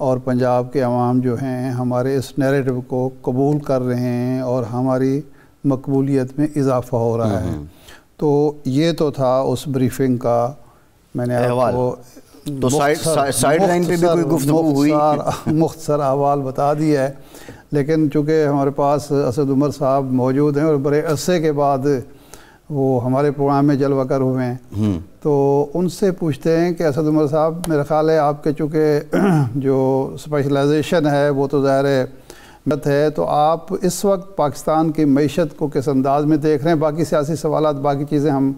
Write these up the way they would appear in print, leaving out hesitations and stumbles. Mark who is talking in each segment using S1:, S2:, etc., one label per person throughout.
S1: اور پنجاب کے عوام جو ہیں ہمارے اس نیریٹو کو قبول کر رہے ہیں اور ہماری مقبولیت میں اضافہ ہو رہا ہے۔ تو یہ تو تھا اس بریفنگ کا، میں نے آپ کو
S2: تو سائیڈ لائن پہ بھی کوئی گفتگو ہوئی؟
S1: مختصر احوال بتا دیا ہے، لیکن چونکہ ہمارے پاس اسد عمر صاحب موجود ہیں اور بڑے عرصے کے بعد وہ ہمارے پروگرام میں جلوہ گر ہوئے ہیں، تو ان سے پوچھتے ہیں کہ اسد عمر صاحب، میرا خیال ہے آپ کے چونکہ جو اسپیشلائزیشن ہے وہ تو ظاہر ہے، تو آپ اس وقت پاکستان کی معیشت کو کس انداز میں دیکھ رہے ہیں؟ باقی سیاسی سوالات، باقی چیزیں ہم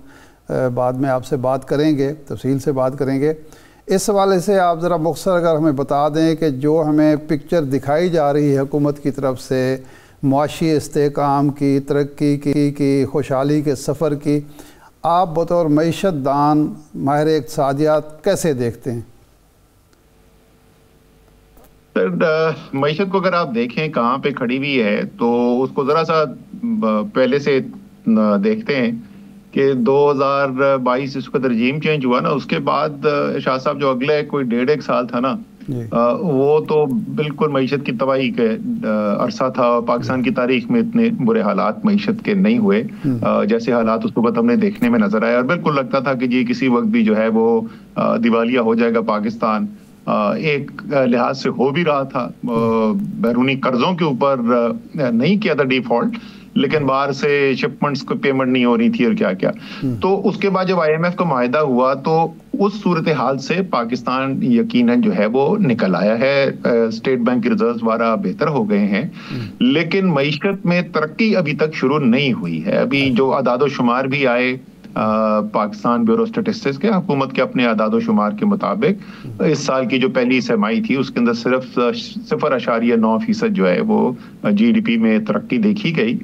S1: بعد میں آپ سے بات کریں گے، تفصیل سے بات کریں گے۔ اس حوالے سے آپ ذرا مختصر اگر ہمیں بتا دیں کہ جو ہمیں پکچر دکھائی جا رہی ہے حکومت کی طرف سے معاشی استحکام کی، ترقی کی، خوشحالی کے سفر کی، آپ بطور معیشت دان، ماہر اقتصادیات کیسے دیکھتے ہیں؟
S3: معیشت کو اگر آپ دیکھیں کہاں پہ کھڑی ہوئی ہے تو اس کو ذرا سا پہلے سے دیکھتے ہیں کہ 2022 اس کا رجیم چینج ہوا نا، اس کے بعد شاہ صاحب جو اگلے کوئی 1.5 سال تھا نا، وہ تو بالکل معیشت کی تباہی کے عرصہ تھا۔ پاکستان کی تاریخ میں اتنے برے حالات معیشت کے نہیں ہوئے جیسے حالات اس وقت ہم نے دیکھنے میں نظر آئے، اور بالکل لگتا تھا کہ جی کسی وقت بھی جو ہے وہ دیوالیہ ہو جائے گا پاکستان۔ ایک لحاظ سے ہو بھی رہا تھا، بیرونی قرضوں کے اوپر نہیں کیا تھا ڈیفالٹ، لیکن باہر سے شپمنٹس کو پیمنٹ نہیں ہو رہی تھی اور کیا کیا۔ تو اس کے بعد جب IMF کا معاہدہ ہوا تو اس صورتحال سے پاکستان یقیناً جو ہے وہ نکل آیا ہے، اسٹیٹ بینک کے ریزروز وغیرہ بہتر ہو گئے ہیں، لیکن معیشت میں ترقی ابھی تک شروع نہیں ہوئی ہے۔ ابھی جو اعداد و شمار بھی آئے پاکستان بیورو اسٹیٹسٹکس کے، حکومت کے اپنے اعداد و شمار کے مطابق اس سال کی جو پہلی سرمائی تھی اس کے اندر صرف 0.9% جو ہے وہ GDP میں ترقی دیکھی گئی۔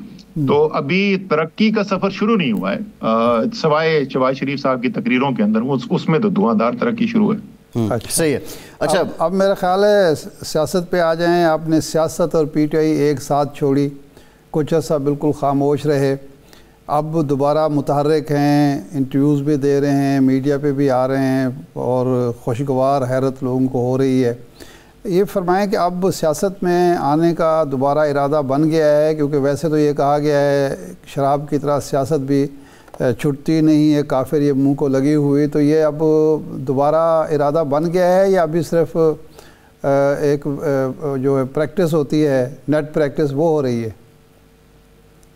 S3: تو ابھی ترقی کا سفر شروع نہیں ہوا ہے، سوائے شہباز شریف صاحب کی تقریروں کے اندر اس میں تو دھواں دھار ترقی شروع ہے۔
S1: صحیح ہے۔ اچھا، اب میرا خیال ہے سیاست پہ آ جائیں۔ آپ نے سیاست اور PTI ایک ساتھ چھوڑی، کچھ عرصہ بالکل خاموش رہے، اب دوبارہ متحرک ہیں، انٹرویوز بھی دے رہے ہیں، میڈیا پہ بھی آ رہے ہیں اور خوشگوار حیرت لوگوں کو ہو رہی ہے۔ یہ فرمائیں کہ اب سیاست میں آنے کا دوبارہ ارادہ بن گیا ہے، کیونکہ ویسے تو یہ کہا گیا ہے شراب کی طرح سیاست بھی چھٹتی نہیں ہے، کافر یہ منہ کو لگی ہوئی، تو یہ اب دوبارہ ارادہ بن گیا ہے یا ابھی صرف ایک جو پریکٹس ہوتی ہے، نیٹ پریکٹس، وہ ہو رہی ہے؟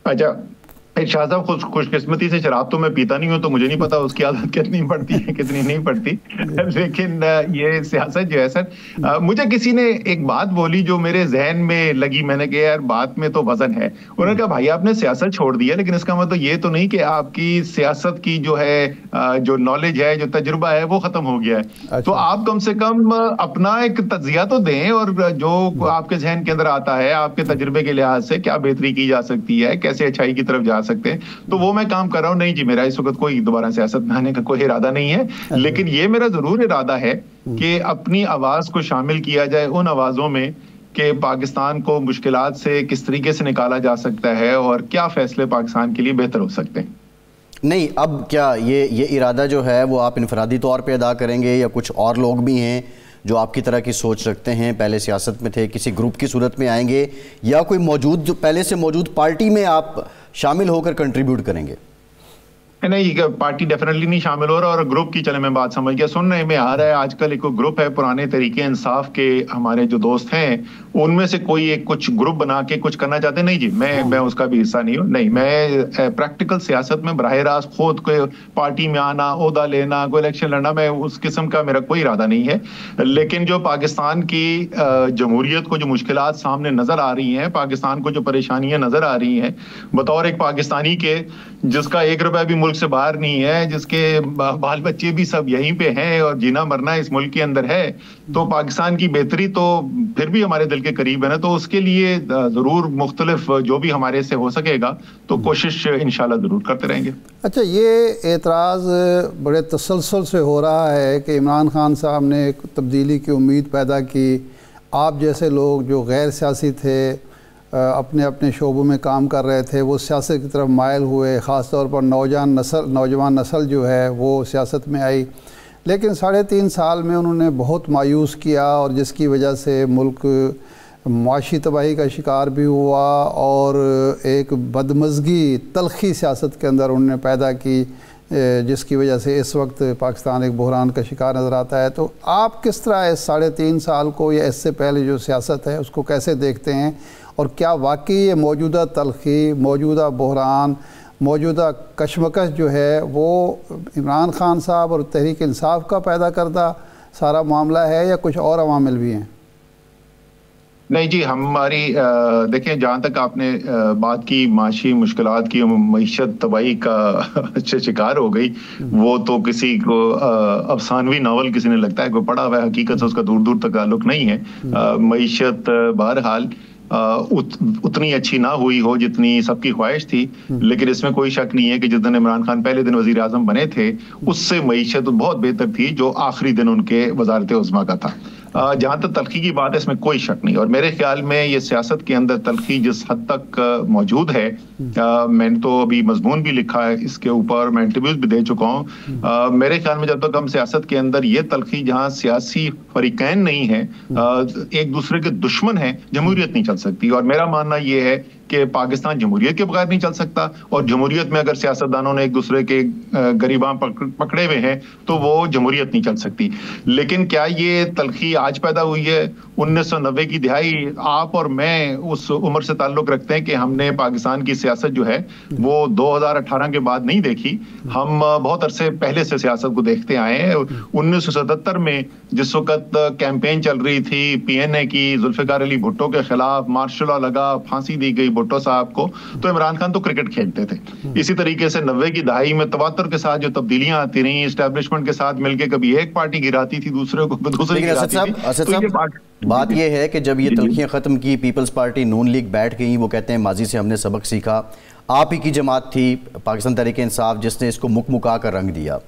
S3: اچھا، شاہ صاحب خوش قسمتی سے شراب تو میں پیتا نہیں ہوں، تو مجھے نہیں پتا اس کی عادت کتنی پڑتی ہے کتنی نہیں پڑتی، لیکن یہ سیاست جو ہے سر، مجھے کسی نے ایک بات بولی جو میرے ذہن میں لگی، میں نے کہا یار بات میں تو وزن ہے۔ انہوں نے کہا بھائی آپ نے سیاست چھوڑ دی ہے، لیکن اس کا مطلب یہ تو نہیں کہ آپ کی سیاست کی جو ہے جو نالج ہے، جو تجربہ ہے وہ ختم ہو گیا ہے۔ تو آپ کم سے کم اپنا ایک تجزیہ تو دیں، اور جو آپ کے ذہن کے اندر آتا ہے آپ کے تجربے کے لحاظ سے کیا بہتری کی جا سکتی ہے، کیسے اچھائی کی طرف جا سکتے ہیں، تو وہ میں کام کر رہا ہوں۔ نہیں جی، میرا اس وقت کوئی دوبارہ سیاست میں آنے کا کوئی ارادہ نہیں ہے، لیکن یہ میرا ضرور ارادہ ہے کہ اپنی آواز کو شامل کیا جائے ان آوازوں میں کہ پاکستان کو مشکلات سے کس طریقے سے نکالا جا سکتا ہے اور کیا فیصلے پاکستان کے لیے بہتر ہو سکتے ہیں۔
S2: نہیں، اب کیا یہ ارادہ جو ہے وہ آپ انفرادی طور پہ ادا کریں گے یا کچھ اور لوگ بھی ہیں جو آپ کی طرح کی سوچ رکھتے ہیں، پہلے سیاست میں تھے، کسی گروپ کی صورت میں آئیں گے، یا کوئی موجود جو پہلے سے موجود پارٹی میں آپ شامل ہو کر کنٹریبیوٹ کریں گے؟
S3: نہیں، پارٹی ڈیفینیٹلی نہیں شامل ہو رہا، اور گروپ کی چلے میں بات سمجھ گیا، سننے میں آ رہا ہے آج کل ایک گروپ ہے پرانے تحریک انصاف کے ہمارے جو دوست ہیں، ان میں سے کوئی ایک کچھ گروپ بنا کے کچھ کرنا چاہتے ہیں۔ نہیں جی، میں اس کا بھی حصہ نہیں ہوں۔ نہیں، میں پریکٹیکل سیاست میں براہ راست خود کوئی پارٹی میں آنا، عہدہ لینا، کوئی الیکشن لڑنا، میں اس قسم کا میرا کوئی ارادہ نہیں ہے۔ لیکن جو پاکستان کی جمہوریت کو جو مشکلات سامنے نظر آ رہی ہیں، پاکستان کو جو پریشانیاں نظر آ رہی ہیں، بطور ایک پاکستانی کے جس کا 1 روپیہ بھی ملک سے باہر نہیں ہے، جس کے بال بچے بھی سب یہیں پہ ہیں اور جینا مرنا اس ملک کے اندر ہے، تو پاکستان کی بہتری تو پھر بھی ہمارے دل کے قریب ہے نا، تو اس کے لیے ضرور مختلف جو بھی ہمارے سے ہو سکے گا تو کوشش انشاءاللہ ضرور کرتے رہیں گے۔
S1: اچھا، یہ اعتراض بڑے تسلسل سے ہو رہا ہے کہ عمران خان صاحب نے ایک تبدیلی کی امید پیدا کی، آپ جیسے لوگ جو غیر سیاسی تھے، اپنے اپنے شعبوں میں کام کر رہے تھے، وہ سیاست کی طرف مائل ہوئے، خاص طور پر نوجوان نسل جو ہے وہ سیاست میں آئی، لیکن 3.5 سال میں انہوں نے بہت مایوس کیا، اور جس کی وجہ سے ملک معاشی تباہی کا شکار بھی ہوا، اور ایک بدمزگی تلخی سیاست کے اندر انہوں نے پیدا کی، جس کی وجہ سے اس وقت پاکستان ایک بحران کا شکار نظر آتا ہے۔ تو آپ کس طرح اس 3.5 سال کو یا اس سے پہلے جو سیاست ہے اس کو کیسے دیکھتے ہیں، اور کیا واقعی یہ موجودہ تلخی، موجودہ بحران، موجودہ کشمکش جو ہے وہ عمران خان صاحب اور تحریک انصاف کا پیدا کردہ سارا معاملہ ہے یا کچھ اور عوامل بھی ہیں؟
S3: نہیں جی، ہماری دیکھیں، جہاں تک آپ نے بات کی معاشی مشکلات کی، معیشت تباہی کا شکار ہو گئی، وہ تو کسی کو افسانوی ناول کسی نے لگتا ہے کوئی پڑھا ہوا ہے، حقیقت سے اس کا دور دور تک تعلق نہیں ہے۔ معیشت بہرحال اتنی اچھی نہ ہوئی ہو جتنی سب کی خواہش تھی، لیکن اس میں کوئی شک نہیں ہے کہ جس دن عمران خان پہلے دن وزیر اعظم بنے تھے اس سے معیشت بہت بہتر تھی جو آخری دن ان کے وزارت عظمیٰ کا تھا۔ جہاں تک تلخی کی بات ہے اس میں کوئی شک نہیں، اور میرے خیال میں یہ سیاست کے اندر تلخی جس حد تک موجود ہے، میں نے تو ابھی مضمون بھی لکھا ہے اس کے اوپر، میں انٹرویوز بھی دے چکا ہوں۔ میرے خیال میں جب تک ہم سیاست کے اندر یہ تلخی جہاں سیاسی فریقین نہیں ہیں، ایک دوسرے کے دشمن ہیں، جمہوریت نہیں چل سکتی۔ اور میرا ماننا یہ ہے کہ پاکستان جمہوریت کے بغیر نہیں چل سکتا، اور جمہوریت میں اگر سیاستدانوں نے ایک دوسرے کے گریباں پکڑے ہوئے ہیں تو وہ جمہوریت نہیں چل سکتی۔ لیکن کیا یہ تلخی آج پیدا ہوئی ہے؟ 1990 کی دہائی، آپ اور میں اس عمر سے تعلق رکھتے ہیں کہ ہم نے پاکستان کی سیاست جو ہے وہ 2018 کے بعد نہیں دیکھی، ہم بہت عرصے پہلے سے سیاست کو دیکھتے آئے ہیں۔ 1977 میں جس وقت کیمپین چل رہی تھی PNA کی، ذوالفقار علی بھٹو کے خلاف مارشل لا لگا، پھانسی دی گئی بھٹو صاحب کو، تو عمران خان تو کرکٹ کھیلتے تھے۔ اسی طریقے سے 90 کی دہائی میں تواتر کے ساتھ جو تبدیلیاں آتی رہیں، اسٹیبلشمنٹ کے ساتھ مل کے کبھی ایک پارٹی گراتی تھی دوسرے کو، دوسری گراتی تھی۔
S2: بات یہ ہے کہ جب یہ تلخیاں ختم کی، پیپلز پارٹی نون لیگ بیٹھ گئی، وہ کہتے ہیں ماضی سے ہم نے سبق سیکھا۔ آپ ہی کی جماعت تھی پاکستان تحریک انصاف جس نے اس کو مکا کر رنگ دیا۔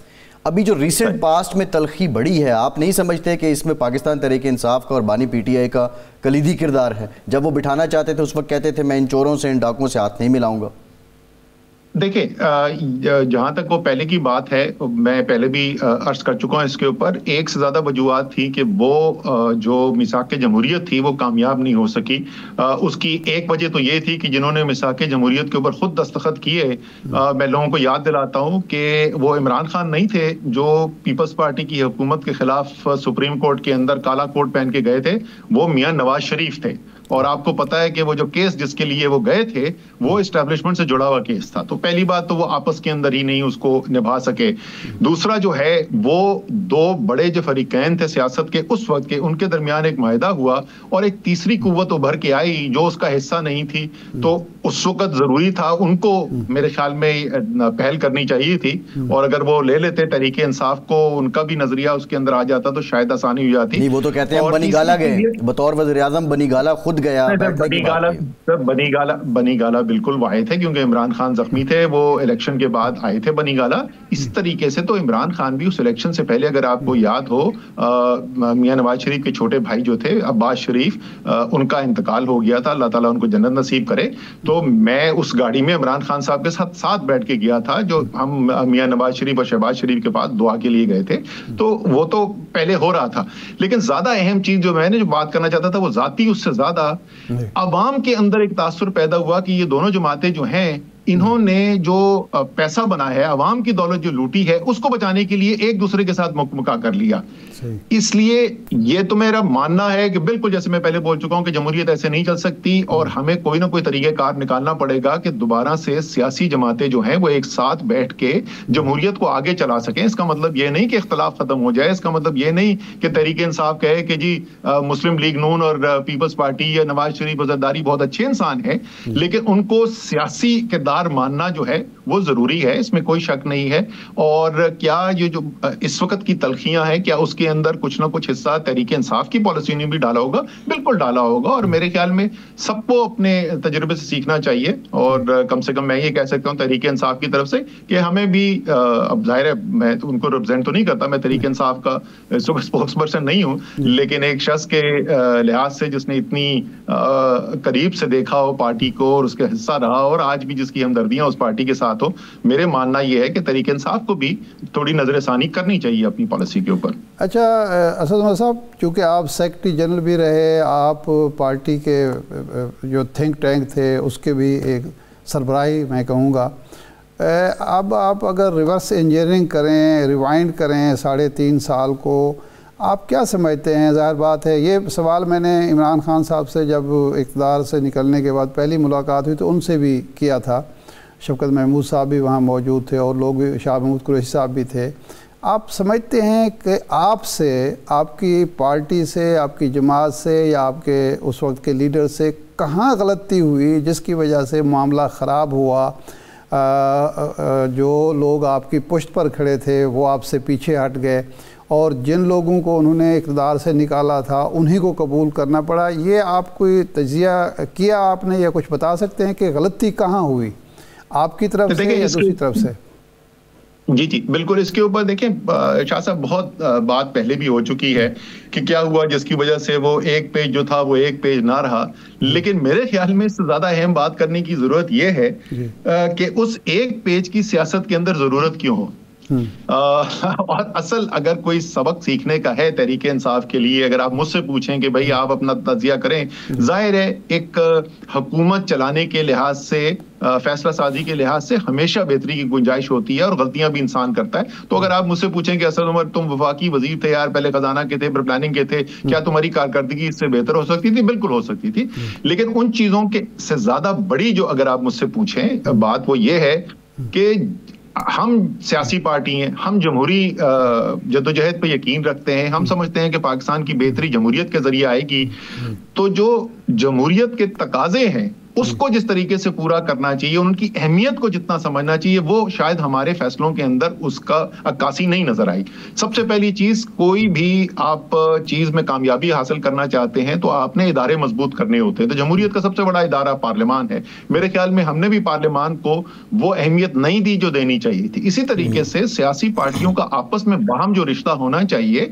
S2: ابھی جو ریسنٹ پاسٹ میں تلخی بڑی ہے، آپ نہیں سمجھتے کہ اس میں پاکستان تحریک انصاف کا اور بانی PTI کا کلیدی کردار ہے؟ جب وہ بٹھانا چاہتے تھے اس وقت کہتے تھے میں ان چوروں سے، ان ڈاکوں سے ہاتھ نہیں ملاؤں گا۔
S3: دیکھیں، جہاں تک وہ پہلے کی بات ہے، میں پہلے بھی عرض کر چکا ہوں اس کے اوپر، ایک سے زیادہ وجوہات تھی کہ وہ جو میثاق جمہوریت تھی وہ کامیاب نہیں ہو سکی۔ اس کی ایک وجہ تو یہ تھی کہ جنہوں نے میثاق جمہوریت کے اوپر خود دستخط کیے، میں لوگوں کو یاد دلاتا ہوں کہ وہ عمران خان نہیں تھے جو پیپلز پارٹی کی حکومت کے خلاف سپریم کورٹ کے اندر کالا کوٹ پہن کے گئے تھے، وہ میاں نواز شریف تھے۔ اور آپ کو پتا ہے کہ وہ جو کیس جس کے لیے وہ گئے تھے وہ اسٹیبلشمنٹ سے جڑا ہوا کیس تھا، تو پہلی بات تو وہ آپس کے اندر ہی نہیں اس کو نبھا سکے۔ دوسرا جو ہے، وہ دو بڑے جو فریقین تھے سیاست کے اس وقت کے، ان کے درمیان ایک معاہدہ ہوا، اور ایک تیسری قوت ابھر کے آئی جو اس کا حصہ نہیں تھی، تو اس وقت ضروری تھا ان کو میرے خیال میں پہل کرنی چاہیے تھی، اور اگر وہ لے لیتے تحریک انصاف کو، ان کا بھی نظریہ اس کے اندر آ جاتا تو شاید آسانی ہو جاتی۔
S2: نہیں، وہ تو کہتے ہیں ہم بنی گالہ گئے، بطور وزیر اعظم بنی گالہ خود گیا۔
S3: بنی گالہ بالکل وہ آئے تھے کیونکہ عمران خان زخمی تھے، وہ الیکشن کے بعد آئے تھے بنی گالہ۔ اس طریقے سے تو عمران خان بھی اس الیکشن سے پہلے، اگر آپ کو یاد ہو، میاں نواز شریف کے چھوٹے بھائی جو تھے عباس شریف، ان کا انتقال ہو گیا تھا، اللہ تعالیٰ ان کو جنت نصیب کرے، تو میں اس گاڑی میں عمران خان صاحب کے ساتھ بیٹھ کے گیا تھا، جو ہم میاں نواز شریف اور شہباز شریف کے پاس دعا کے لیے گئے تھے، تو وہ تو پہلے ہو رہا تھا۔ لیکن زیادہ اہم چیز جو میں نے جو بات کرنا چاہتا تھا وہ ذاتی، اس سے زیادہ عوام کے اندر ایک تاثر پیدا ہوا کہ یہ دونوں جماعتیں جو ہیں، انہوں نے جو پیسہ بنا ہے، عوام کی دولت جو لوٹی ہے، اس کو بچانے کے لیے ایک دوسرے کے ساتھ مکمکا کر لیا۔ اس لیے یہ تو میرا ماننا ہے کہ بالکل جیسے میں پہلے بول چکا ہوں کہ جمہوریت ایسے نہیں چل سکتی، اور ہمیں کوئی نہ کوئی طریقہ کار نکالنا پڑے گا کہ دوبارہ سے سیاسی جماعتیں جو ہیں وہ ایک ساتھ بیٹھ کے جمہوریت کو آگے چلا سکیں۔ اس کا مطلب یہ نہیں کہ اختلاف ختم ہو جائے، اس کا مطلب یہ نہیں کہ تحریک انصاف کہے کہ جی مسلم لیگ نون اور پیپلز پارٹی یا نواز شریف وزیرداری بہت اچھے انسان ہیں، لیکن ان کو سیاسی کردار ماننا جو ہے وہ ضروری ہے، اس میں کوئی شک نہیں ہے۔ اور کیا یہ جو اس وقت کی تلخیاں ہیں، کیا اس کے اندر کچھ نہ کچھ حصہ تحریک انصاف کی پالیسی نے بھی ڈالا ہوگا؟ بالکل ڈالا ہوگا، اور میرے خیال میں سب کو اپنے تجربے سے سیکھنا چاہیے، اور کم سے کم میں یہ کہہ سکتا ہوں تحریک انصاف کی طرف سے کہ ہمیں بھی، اب ظاہر ہے میں ان کو ریپرزینٹ تو نہیں کرتا، میں تحریک انصاف کا اسپوکس پرسن نہیں ہوں، لیکن ایک شخص کے لحاظ سے جس نے اتنی قریب سے دیکھا ہو پارٹی کو اور اس کا حصہ رہا، اور آج بھی جس کی ہمدردیاں اس پارٹی کے ساتھ ساتھ ہو. میرے ماننا یہ ہے کہ تحریک انصاف کو بھی تھوڑی نظر ثانی کرنی چاہیے اپنی پالیسی کے اوپر.
S1: اچھا اسد عمر صاحب، چونکہ آپ سیکرٹری جنرل بھی رہے، آپ پارٹی کے جو تھنک ٹینک تھے اس کے بھی ایک سربراہی میں کہوں گا، اب آپ اگر ریورس انجینئرنگ کریں، ریوائنڈ کریں 3.5 سال کو، آپ کیا سمجھتے ہیں؟ ظاہر بات ہے یہ سوال میں نے عمران خان صاحب سے جب اقتدار سے نکلنے کے بعد پہلی ملاقات ہوئی تو ان سے بھی کیا تھا، شفقت محمود صاحب بھی وہاں موجود تھے اور لوگ بھی، شاہ محمود قریشی صاحب بھی تھے. آپ سمجھتے ہیں کہ آپ سے، آپ کی پارٹی سے، آپ کی جماعت سے یا آپ کے اس وقت کے لیڈر سے کہاں غلطی ہوئی جس کی وجہ سے معاملہ خراب ہوا؟ جو لوگ آپ کی پشت پر کھڑے تھے وہ آپ سے پیچھے ہٹ گئے اور جن لوگوں کو انہوں نے اقتدار سے نکالا تھا انہی کو قبول کرنا پڑا. یہ آپ کوئی تجزیہ کیا آپ نے، یا کچھ بتا سکتے ہیں کہ غلطی کہاں ہوئی آپ کی طرف سے یا دوسری طرف سے؟
S3: جی بالکل. اس کے اوپر دیکھیں شاہ صاحب، بہت بات پہلے بھی ہو چکی ہے کہ کیا ہوا جس کی وجہ سے وہ ایک پیج جو تھا وہ ایک پیج نہ رہا. لیکن میرے خیال میں اس سے زیادہ اہم بات کرنے کی ضرورت یہ ہے کہ اس ایک پیج کی سیاست کے اندر ضرورت کیوں ہو. اور اصل اگر کوئی سبق سیکھنے کا ہے تحریک انصاف کے لیے، اگر آپ مجھ سے پوچھیں کہ بھائی آپ اپنا تجزیہ کریں، ظاہر ہے ایک حکومت چلانے کے لحاظ سے، فیصلہ سازی کے لحاظ سے ہمیشہ بہتری کی گنجائش ہوتی ہے اور غلطیاں بھی انسان کرتا ہے. تو اگر آپ مجھ سے پوچھیں کہ اسد عمر تم وفاقی وزیر تھے یار، پہلے خزانہ کے تھے، پھر پلاننگ کے تھے، کیا تمہاری کارکردگی اس سے بہتر ہو سکتی تھی؟ بالکل ہو سکتی تھی. لیکن ان چیزوں کے سے زیادہ بڑی جو اگر آپ مجھ سے پوچھیں بات، وہ یہ ہے کہ ہم سیاسی پارٹی ہیں، ہم جمہوری جدوجہد پہ یقین رکھتے ہیں. ہم سمجھتے ہیں کہ پاکستان کی بہتری جمہوریت کے ذریعے آئے گی. تو جو جمہوریت کے تقاضے ہیں اس کو جس طریقے سے پورا کرنا چاہیے، ان کی اہمیت کو جتنا سمجھنا چاہیے، وہ شاید ہمارے فیصلوں کے اندر اس کا عکاسی نہیں نظر آئی. سب سے پہلی چیز، کوئی بھی آپ چیز میں کامیابی حاصل کرنا چاہتے ہیں تو آپ نے ادارے مضبوط کرنے ہوتے ہیں. تو جمہوریت کا سب سے بڑا ادارہ پارلیمان ہے. میرے خیال میں ہم نے بھی پارلیمان کو وہ اہمیت نہیں دی جو دینی چاہیے تھی. اسی طریقے سے سیاسی پارٹیوں کا آپس میں باہم جو رشتہ ہونا چاہیے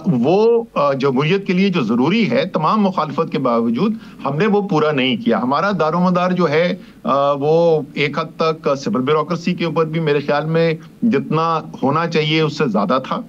S3: وہ جمہوریت کے لیے جو ضروری ہے، تمام مخالفت کے باوجود ہم نے وہ پورا نہیں کیا. ہمارا دار و مدار جو ہے وہ ایک حد تک سول بیوروکریسی کے اوپر بھی میرے خیال میں جتنا ہونا چاہیے اس سے زیادہ تھا.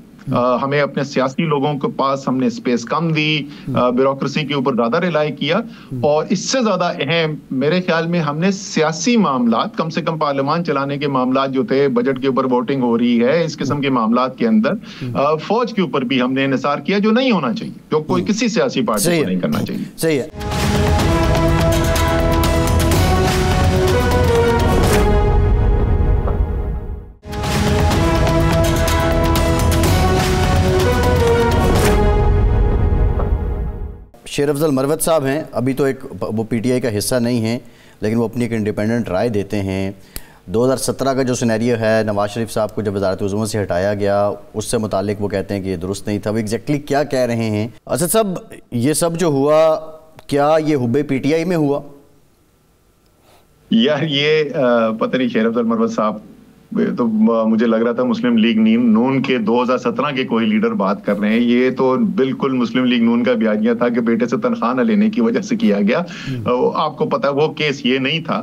S3: ہمیں اپنے سیاسی لوگوں کے پاس ہم نے اسپیس کم دی، بیوروکریسی کے اوپر زیادہ ریلائی کیا. اور اس سے زیادہ اہم میرے خیال میں ہم نے سیاسی معاملات، کم سے کم پارلیمان چلانے کے معاملات جو تھے، بجٹ کے اوپر ووٹنگ ہو رہی ہے، اس قسم کے معاملات کے اندر فوج کے اوپر بھی ہم نے انحصار کیا جو نہیں ہونا چاہیے، جو کوئی کسی سیاسی پارٹی کو نہیں کرنا چاہیے.
S2: صحیح ہے. شیر افضل مروت صاحب ہیں، ابھی تو وہ پی ٹی آئی کا حصہ نہیں ہیں، لیکن وہ اپنی ایک انڈیپینڈنٹ رائے دیتے ہیں. 2017 کا جو سینیریو ہے، نواز شریف صاحب کو جب وزارت عظمیٰ سے ہٹایا گیا، اس سے متعلق وہ کہتے ہیں کہ یہ درست نہیں تھا. وہ ایگزیکٹلی کیا کہہ رہے ہیں؟ اسد صاحب، یہ سب جو ہوا کیا یہ حب پی ٹی آئی میں ہوا؟
S3: یار یہ پتہ نہیں، شیر افضل مروت صاحب تو مجھے لگ رہا تھا مسلم لیگ نون کے 2017 کے کوئی لیڈر بات کر رہے ہیں. یہ تو بالکل مسلم لیگ نون کا بیانیہ تھا کہ بیٹے سے تنخواہ نہ لینے کی وجہ سے کیا گیا. آپ کو پتا وہ کیس یہ نہیں تھا.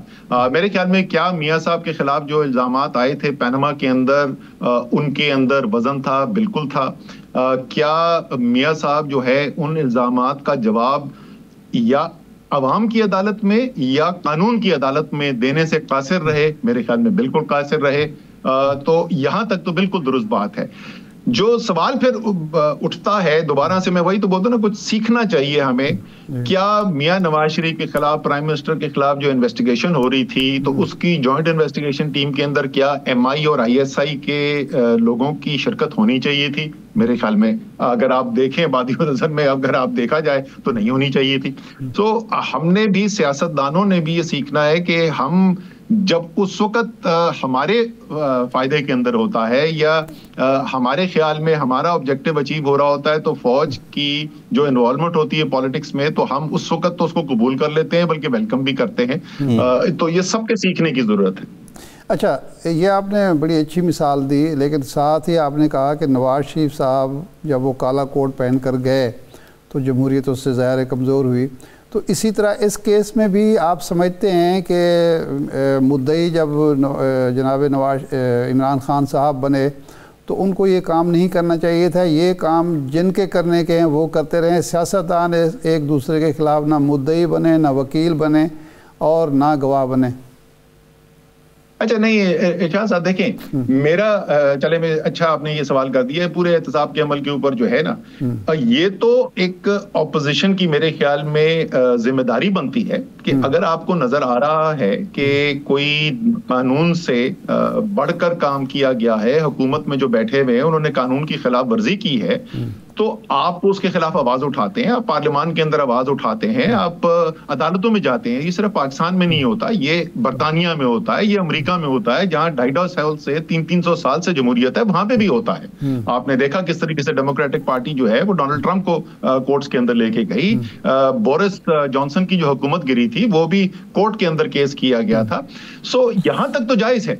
S3: میرے خیال میں کیا میاں صاحب کے خلاف جو الزامات آئے تھے پینما کے اندر، ان کے اندر وزن تھا، بالکل تھا. کیا میاں صاحب جو ہے ان الزامات کا جواب یا عوام کی عدالت میں یا قانون کی عدالت میں دینے سے قاصر رہے؟ میرے خیال میں بالکل قاصر رہے. تو یہاں تک تو بالکل درست بات ہے. جو سوال پھر اٹھتا ہے دوبارہ سے، میں وہی تو بولتا ہوں نا، کچھ سیکھنا چاہیے ہمیں. کیا میاں نواز شریف کے خلاف، پرائم منسٹر کے خلاف جو انویسٹیگیشن ہو رہی تھی، تو اس کی جوائنٹ انویسٹیگیشن ٹیم کے اندر کیا ایم آئی اور آئی ایس آئی کے لوگوں کی شرکت ہونی چاہیے تھی؟ میرے خیال میں اگر آپ دیکھیں بادی و نظر میں اگر آپ دیکھا جائے تو نہیں ہونی چاہیے تھی. تو ہم نے بھی، سیاستدانوں نے بھی یہ سیکھنا ہے کہ ہم جب اس وقت ہمارے فائدے کے اندر ہوتا ہے یا ہمارے خیال میں ہمارا آبجیکٹیو اچیو ہو رہا ہوتا ہے، تو فوج کی جو انوالومنٹ ہوتی ہے پالیٹکس میں، تو ہم اس وقت تو اس کو قبول کر لیتے ہیں، بلکہ ویلکم بھی کرتے ہیں. تو یہ سب کے سیکھنے کی ضرورت ہے.
S1: اچھا، یہ آپ نے بڑی اچھی مثال دی، لیکن ساتھ ہی آپ نے کہا کہ نواز شریف صاحب جب وہ کالا کوٹ پہن کر گئے تو جمہوریت اس سے ظاہر کمزور ہوئی. تو اسی طرح اس کیس میں بھی آپ سمجھتے ہیں کہ مدعی جب جناب عمران خان صاحب بنے تو ان کو یہ کام نہیں کرنا چاہیے تھا؟ یہ کام جن کے کرنے کے ہیں وہ کرتے رہیں، سیاستدان ایک دوسرے کے خلاف نہ مدعی بنے، نہ وکیل بنے اور نہ گواہ بنے۔
S3: اچھا نہیں ارشاد صاحب دیکھیں، میرا چلے میں اچھا آپ نے یہ سوال کر دیا ہے پورے احتساب کے عمل کے اوپر جو ہے نا، یہ تو ایک اپوزیشن کی میرے خیال میں ذمہ داری بنتی ہے کہ اگر آپ کو نظر آ رہا ہے کہ کوئی قانون سے بڑھ کر کام کیا گیا ہے، حکومت میں جو بیٹھے ہوئے ہیں انہوں نے قانون کی خلاف ورزی کی ہے، تو آپ اس کے خلاف آواز اٹھاتے ہیں، آپ پارلیمان کے اندر آواز اٹھاتے ہیں، آپ عدالتوں میں جاتے ہیں۔ یہ صرف پاکستان میں نہیں ہوتا، یہ برطانیہ میں ہوتا ہے، یہ امریکہ میں ہوتا ہے، جہاں 250 سال سے 300 سال سے جمہوریت ہے، وہاں پہ بھی ہوتا ہے۔ آپ نے دیکھا کس طریقے سے ڈیموکریٹک پارٹی جو ہے وہ ڈونلڈ ٹرمپ کو کورٹس کے اندر لے کے گئی، بورس جانسن کی جو حکومت گری تھی وہ بھی کورٹ کے اندر کیس کیا گیا تھا۔ سو یہاں تک تو جائز ہے،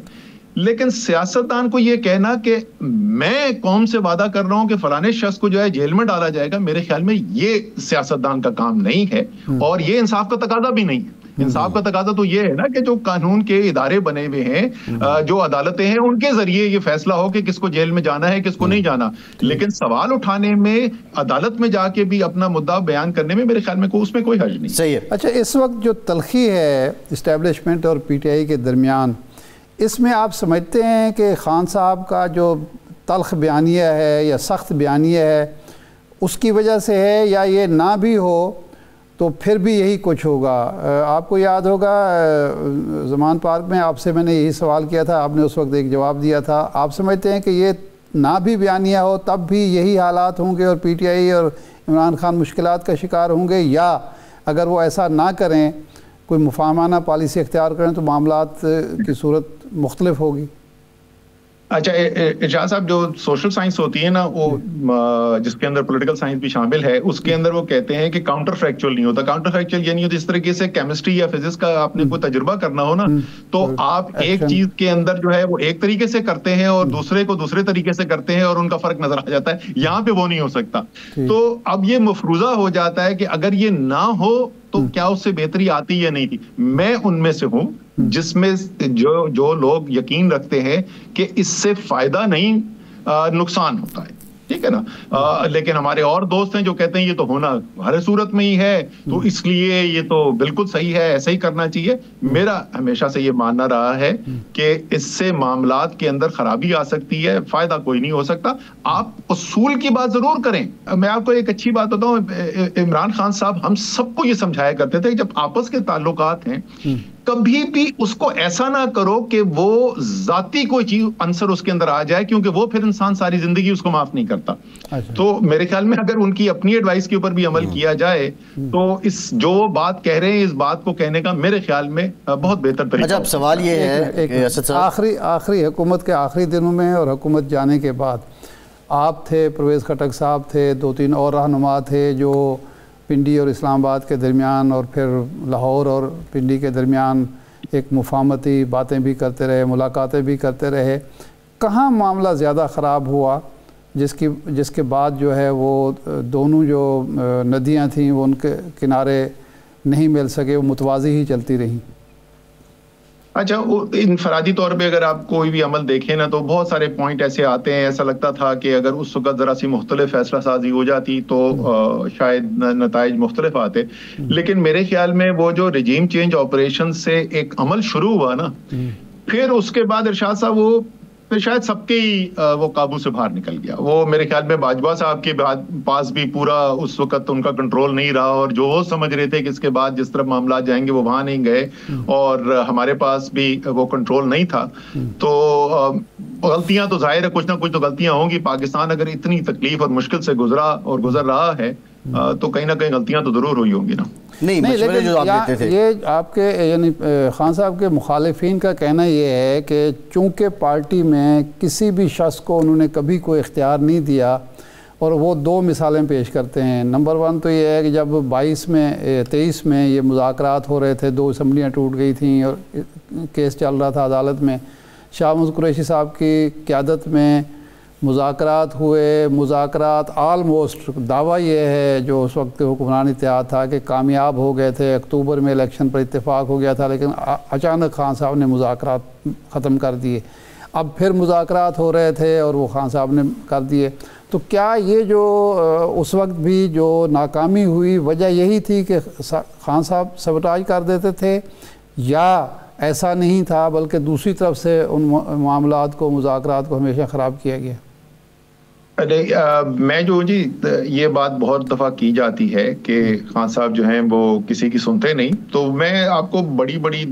S3: لیکن سیاستدان کو یہ کہنا کہ میں قوم سے وعدہ کر رہا ہوں کہ فلانے شخص کو جو ہے جیل میں ڈالا جائے گا، میرے خیال میں یہ سیاستدان کا کام نہیں ہے، اور یہ انصاف کا تقاضا بھی نہیں ہے۔ انصاف کا تقاضا تو یہ ہے نا کہ جو قانون کے ادارے بنے ہوئے ہیں، جو عدالتیں ہیں، ان کے ذریعے یہ فیصلہ ہو کہ کس کو جیل میں جانا ہے کس کو نہیں جانا۔ لیکن سوال اٹھانے میں، عدالت میں جا کے بھی اپنا مدعا بیان کرنے میں میرے خیال میں اس میں کوئی حرج نہیں۔
S2: صحیح ہے۔
S1: اچھا، اس وقت جو تلخی ہے اسٹیبلشمنٹ اور پی ٹی آئی کے درمیان، اس میں آپ سمجھتے ہیں کہ خان صاحب کا جو تلخ بیانیہ ہے یا سخت بیانیہ ہے اس کی وجہ سے ہے، یا یہ نہ بھی ہو تو پھر بھی یہی کچھ ہوگا؟ آپ کو یاد ہوگا زمان پارک میں آپ سے میں نے یہی سوال کیا تھا، آپ نے اس وقت ایک جواب دیا تھا۔ آپ سمجھتے ہیں کہ یہ نہ بھی بیانیہ ہو تب بھی یہی حالات ہوں گے اور پی ٹی آئی اور عمران خان مشکلات کا شکار ہوں گے، یا اگر وہ ایسا نہ کریں، کوئی مفاہمانہ پالیسی اختیار کریں تو معاملات کی صورت مختلف ہوگی؟
S3: اچھا ارشاد صاحب، جو سوشل سائنس ہوتی ہے نا، وہ جس کے اندر پولیٹیکل سائنس بھی شامل ہے، اس کے اندر وہ کہتے ہیں کہ کاؤنٹر فیکچوئل نہیں ہوتا۔ کاؤنٹر فیکچوئل یہ نہیں ہوتا، اس طریقے سے کیمسٹری یا فزکس کا آپ نے کوئی تجربہ کرنا ہو نا، تو آپ ایک چیز کے اندر جو ہے وہ ایک طریقے سے کرتے ہیں اور دوسرے کو دوسرے طریقے سے کرتے ہیں اور ان کا فرق نظر آ جاتا ہے۔ یہاں پہ وہ نہیں ہو سکتا، تو اب یہ مفروضہ ہو جاتا ہے کہ اگر یہ نہ ہو تو کیا اس سے بہتری آتی یا نہیں تھی۔ میں ان میں سے ہوں جس میں جو لوگ یقین رکھتے ہیں کہ اس سے فائدہ نہیں نقصان ہوتا ہے، ٹھیک ہے نا، لیکن ہمارے اور دوست ہیں جو کہتے ہیں یہ تو ہونا ہر صورت میں ہی ہے، تو اس لیے یہ تو بالکل صحیح ہے، ایسا ہی کرنا چاہیے۔ میرا ہمیشہ سے یہ ماننا رہا ہے کہ اس سے معاملات کے اندر خرابی آ سکتی ہے، فائدہ کوئی نہیں ہو سکتا۔ آپ اصول کی بات ضرور کریں۔ میں آپ کو ایک اچھی بات بتاؤں، عمران خان صاحب ہم سب کو یہ سمجھایا کرتے تھے کہ جب آپس کے تعلقات ہیں کبھی بھی اس کو ایسا نہ کرو کہ وہ ذاتی کوئی چیز عنصر اس کے اندر آ جائے، کیونکہ وہ پھر انسان ساری زندگی اس کو معاف نہیں کرتا۔ تو میرے خیال میں اگر ان کی اپنی ایڈوائس کے اوپر بھی عمل کیا جائے تو اس جو بات کہہ رہے ہیں، اس بات کو کہنے کا میرے خیال میں بہت بہتر طریقہ۔
S2: اچھا، اب سوال یہ ہے
S1: آخری حکومت کے آخری دنوں میں اور حکومت جانے کے بعد آپ تھے، پرویز خٹک صاحب تھے، 2-3 اور رہنما تھے جو پنڈی اور اسلام آباد کے درمیان اور پھر لاہور اور پنڈی کے درمیان ایک مفاہمتی باتیں بھی کرتے رہے، ملاقاتیں بھی کرتے رہے۔ کہاں معاملہ زیادہ خراب ہوا جس کے بعد جو ہے وہ دونوں جو ندیاں تھیں وہ ان کے کنارے نہیں مل سکے، وہ متوازی ہی چلتی رہیں؟
S3: اچھا، انفرادی طور پہ اگر آپ کوئی بھی عمل دیکھیں نا تو بہت سارے پوائنٹ ایسے آتے ہیں، ایسا لگتا تھا کہ اگر اس وقت ذرا سی مختلف فیصلہ سازی ہو جاتی تو شاید نتائج مختلف آتے۔ لیکن میرے خیال میں وہ جو رجیم چینج آپریشن سے ایک عمل شروع ہوا نا، پھر اس کے بعد ارشاد صاحب وہ پھر شاید سب کے ہی وہ قابو سے باہر نکل گیا۔ وہ میرے خیال میں باجوہ صاحب کے پاس بھی پورا اس وقت ان کا کنٹرول نہیں رہا، اور جو وہ سمجھ رہے تھے کہ اس کے بعد جس طرف معاملات جائیں گے وہ وہاں نہیں گئے، اور ہمارے پاس بھی وہ کنٹرول نہیں تھا۔ تو غلطیاں تو ظاہر ہے، کچھ نہ کچھ تو غلطیاں ہوں گی۔ پاکستان اگر اتنی تکلیف اور مشکل سے گزرا اور گزر رہا ہے تو کہیں نہ کہیں غلطیاں تو ضرور ہوئی ہوں گی نا۔
S1: نہیں، لیکن یہ آپ کے یعنی خان صاحب کے مخالفین کا کہنا یہ ہے کہ چونکہ پارٹی میں کسی بھی شخص کو انہوں نے کبھی کوئی اختیار نہیں دیا، اور وہ 2 مثالیں پیش کرتے ہیں۔ نمبر 1 تو یہ ہے کہ جب 23 میں یہ مذاکرات ہو رہے تھے، 2 اسمبلیاں ٹوٹ گئی تھیں اور کیس چل رہا تھا عدالت میں، شاہ محمود قریشی صاحب کی قیادت میں مذاکرات ہوئے، مذاکرات آلموسٹ دعویٰ یہ ہے جو اس وقت حکمران اتحاد تھا کہ کامیاب ہو گئے تھے، اکتوبر میں الیکشن پر اتفاق ہو گیا تھا، لیکن اچانک خان صاحب نے مذاکرات ختم کر دیے۔ اب پھر مذاکرات ہو رہے تھے اور وہ خان صاحب نے کر دیے۔ تو کیا یہ جو اس وقت بھی جو ناکامی ہوئی وجہ یہی تھی کہ خان صاحب سبوٹاج کر دیتے تھے، یا ایسا نہیں تھا بلکہ دوسری طرف سے ان معاملات کو، مذاکرات کو ہمیشہ خراب کیا گیا؟
S3: میں جو جی یہ بات بہت دفعہ کی جاتی ہے کہ خان صاحب جو ہیں وہ کسی کی سنتے نہیں، تو میں آپ کو بڑی بڑی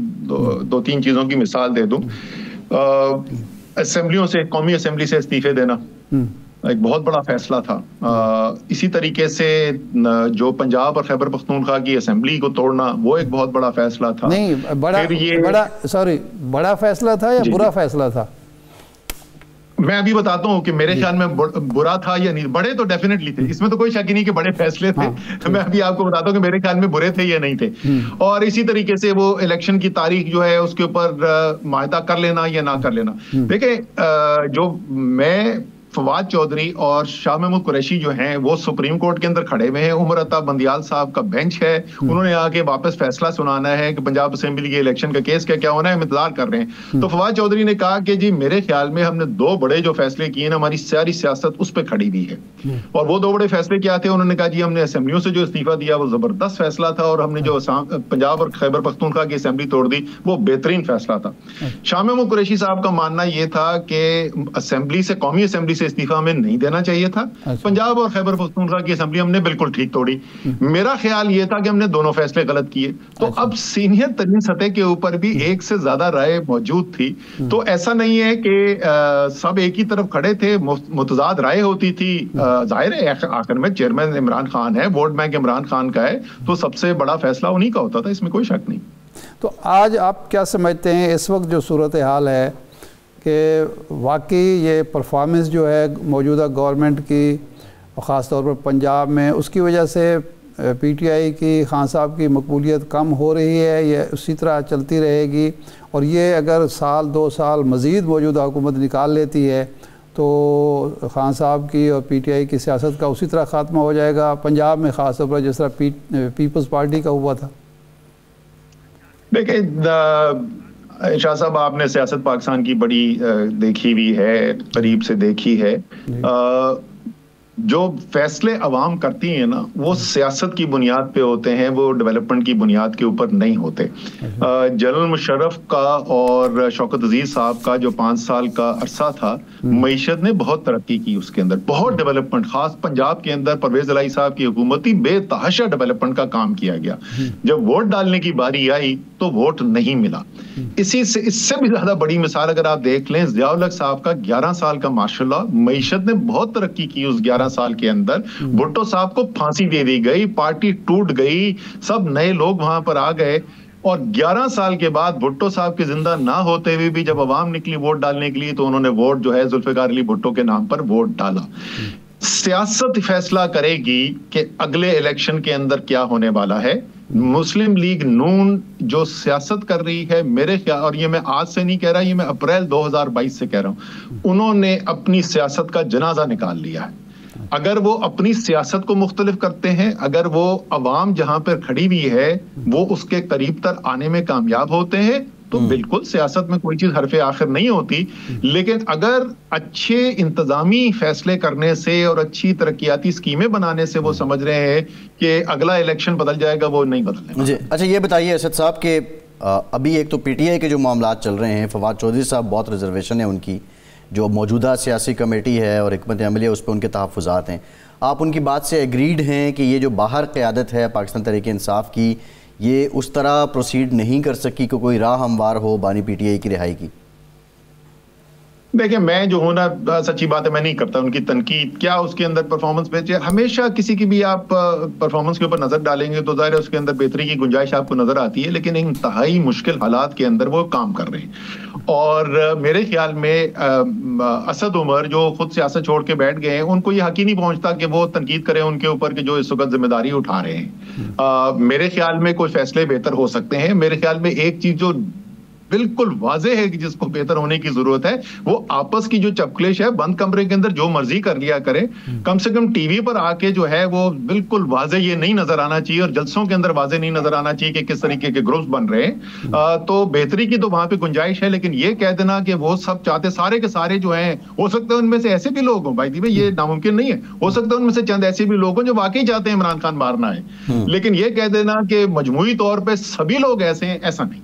S3: دو تین چیزوں کی مثال دے دوں۔ اسمبلیوں سے، قومی اسمبلی سے استعفے دینا ایک بہت بڑا فیصلہ تھا۔ اسی طریقے سے جو پنجاب اور خیبر پختونخوا کی اسمبلی کو توڑنا، وہ ایک بہت بڑا فیصلہ تھا۔
S1: نہیں، بڑا فیصلہ تھا یا برا فیصلہ تھا؟
S3: میں ابھی بتاتا ہوں کہ میرے خیال میں برا تھا یا نہیں۔ بڑے تو ڈیفینیٹلی تھے، اس میں تو کوئی شک ہی نہیں کہ بڑے فیصلے تھے۔ میں ابھی آپ کو بتاتا ہوں کہ میرے خیال میں برے تھے یا نہیں تھے۔ اور اسی طریقے سے وہ الیکشن کی تاریخ جو ہے اس کے اوپر معاہدہ کر لینا یا نہ کر لینا۔ دیکھیں، جو میں فواد چودھری اور شاہ محمود قریشی جو ہیں وہ سپریم کورٹ کے اندر کھڑے ہوئے ہیں، عمر عطا بندیال صاحب کا بینچ ہے، انہوں نے آ کے واپس فیصلہ سنانا ہے کہ پنجاب اسمبلی کے الیکشن کا کیس کیا ہونا ہے، ہم انتظار کر رہے ہیں۔ تو فواد چودھری نے کہا کہ جی میرے خیال میں ہم نے دو بڑے جو فیصلے کیے ہیں، ہماری ساری سیاست اس پہ کھڑی ہوئی ہے۔ اور وہ دو بڑے فیصلے کیا تھے؟ انہوں نے کہا جی ہم نے اسمبلیوں سے جو استعفیٰ دیا وہ زبردست فیصلہ تھا، اور ہم نے جو پنجاب اور خیبر پختونخوا کی اسمبلی توڑ دی وہ بہترین فیصلہ تھا۔ شاہ محمود قریشی صاحب کا ماننا یہ تھا کہ اسمبلی سے، قومی اسمبلی سے استعفیٰ ہمیں نہیں دینا چاہیے تھا، پنجاب اور خیبر پختونخوا کی اسمبلی ہم نے بالکل ٹھیک توڑی۔ میرا خیال یہ تھا کہ ہم نے دونوں فیصلے غلط کیے۔ تو اب سینئر ترین سطح کے اوپر بھی ایک سے زیادہ رائے موجود تھی، تو ایسا نہیں ہے کہ سب ایک ہی طرف کھڑے تھے، متضاد رائے ہوتی تھی۔ ظاہر ہے آخر میں چیئرمین عمران خان ہے، ووٹ بینک عمران خان کا ہے، تو سب سے بڑا فیصلہ انہی کا ہوتا تھا، اس میں کوئی شک نہیں۔
S1: تو آج آپ کیا سمجھتے ہیں اس وقت جو صورتحال ہے کہ واقعی یہ پرفارمنس جو ہے موجودہ گورنمنٹ کی، خاص طور پر پنجاب میں، اس کی وجہ سے پی ٹی آئی کی، خان صاحب کی مقبولیت کم ہو رہی ہے، یہ اسی طرح چلتی رہے گی؟ اور یہ اگر سال دو سال مزید موجودہ حکومت نکال لیتی ہے تو خان صاحب کی اور پی ٹی آئی کی سیاست کا اسی طرح خاتمہ ہو جائے گا، پنجاب میں خاص طور پر جس طرح پیپلز پارٹی کا ہوا تھا؟
S3: دیکھیں شاہ صاحب، آپ نے سیاست پاکستان کی بڑی دیکھی ہوئی ہے، قریب سے دیکھی ہے۔ جو فیصلے عوام کرتی ہیں نا، وہ سیاست کی بنیاد پہ ہوتے ہیں، وہ ڈیولپمنٹ کی بنیاد کے اوپر نہیں ہوتے۔ جنرل مشرف کا اور شوکت عزیز صاحب کا جو 5 سال کا عرصہ تھا، معیشت نے بہت ترقی کی، اس کے اندر بہت ڈیولپمنٹ، خاص پنجاب کے اندر پرویز الہی صاحب کی حکومتی بے تحاشا ڈیولپمنٹ کا کام کیا گیا۔ جب ووٹ ڈالنے کی باری آئی تو ووٹ نہیں ملا۔ اس سے بھی زیادہ بڑی مثال اگر آپ دیکھ لیں، ضیاء الحق صاحب کا 11 سال کا ماشاءاللہ معیشت نے بہت ترقی کی اس 11 سال کے اندر۔ بھٹو صاحب کو پھانسی دے دی گئی، پارٹی ٹوٹ گئی، سب نئے لوگ وہاں پر آ گئے، اور 11 سال کے بعد بھٹو صاحب کے زندہ نہ ہوتے ہوئے بھی جب عوام نکلی ووٹ ڈالنے کے لیے تو انہوں نے ووٹ جو ہے ذوالفقار علی بھٹو کے نام پر ووٹ ڈالا۔ سیاست فیصلہ کرے گی کہ اگلے الیکشن کے اندر کیا ہونے والا ہے۔ مسلم لیگ نون جو سیاست کر رہی ہے، میرے خیال، اور یہ میں آج سے نہیں کہہ رہا، یہ میں اپریل 2022 سے کہہ رہا ہوں، انہوں نے اپنی سیاست کا جنازہ نکال لیا ہے۔ اگر وہ اپنی سیاست کو مختلف کرتے ہیں، اگر وہ عوام جہاں پر کھڑی ہوئی ہے وہ اس کے قریب تر آنے میں کامیاب ہوتے ہیں تو بالکل سیاست میں کوئی چیز حرف آخر نہیں ہوتی۔ لیکن اگر اچھے انتظامی فیصلے کرنے سے اور اچھی ترقیاتی اسکیمیں بنانے سے وہ سمجھ رہے ہیں کہ اگلا الیکشن بدل جائے گا، وہ نہیں بدلنے والا۔
S2: جی اچھا، یہ بتائیے اسد صاحب کہ ابھی ایک تو پی ٹی آئی کے جو معاملات چل رہے ہیں، فواد چودھری صاحب بہت ریزرویشن ہے ان کی، جو موجودہ سیاسی کمیٹی ہے اور حکمت عملی ہے اس پہ ان کے تحفظات ہیں، آپ ان کی بات سے ایگریڈ ہیں کہ یہ جو باہر قیادت ہے پاکستان تحریک انصاف کی، یہ اس طرح پروسیڈ نہیں کر سکی کہ کوئی راہ ہموار ہو بانی پی ٹی آئی کی رہائی کی؟
S3: دیکھیں، میں جو ہوں نا، سچی بات ہے، میں نہیں کرتا ان کی تنقید، کیا اس کے اندر پرفارمنس بیچے۔ ہمیشہ کسی کی بھی آپ پرفارمنس کے اوپر نظر ڈالیں گے تو ظاہر ہے اس کے اندر بہتری کی گنجائش آپ کو نظر آتی ہے، لیکن انتہائی مشکل حالات کے اندر وہ کام کر رہے ہیں۔ اور میرے خیال میں اسد عمر جو خود سیاست چھوڑ کے بیٹھ گئے ہیں، ان کو یہ حق ہی نہیں پہنچتا کہ وہ تنقید کریں ان کے اوپر کہ جو اس وقت ذمہ داری اٹھا رہے ہیں۔ میرے خیال میں کوئی فیصلے بہتر ہو سکتے ہیں۔ میرے خیال میں ایک چیز جو بالکل واضح ہے کہ جس کو بہتر ہونے کی ضرورت ہے وہ آپس کی جو چپکلش ہے بند کمرے کے اندر جو مرضی کر لیا کرے, کم سے کم ٹی وی پر آ کے جو ہے وہ بالکل واضح یہ نہیں نظر آنا چاہیے, اور جلسوں کے اندر واضح نہیں نظر آنا چاہیے کہ کس طریقے کے گروپس بن رہے ہیں. تو بہتری کی تو وہاں پہ گنجائش ہے, لیکن یہ کہہ دینا کہ وہ سب چاہتے سارے کے سارے جو ہیں, ہو سکتا ہے ان میں سے ایسے بھی لوگ ہوں بھائی بھائی, یہ ناممکن نہیں ہے, ہو سکتا ہے ان میں سے چند ایسے بھی لوگ ہوں جو واقعی چاہتے ہیں عمران خان مارنا ہے, لیکن یہ کہہ دینا کہ مجموعی طور پہ سبھی لوگ ایسے ہیں, ایسا نہیں.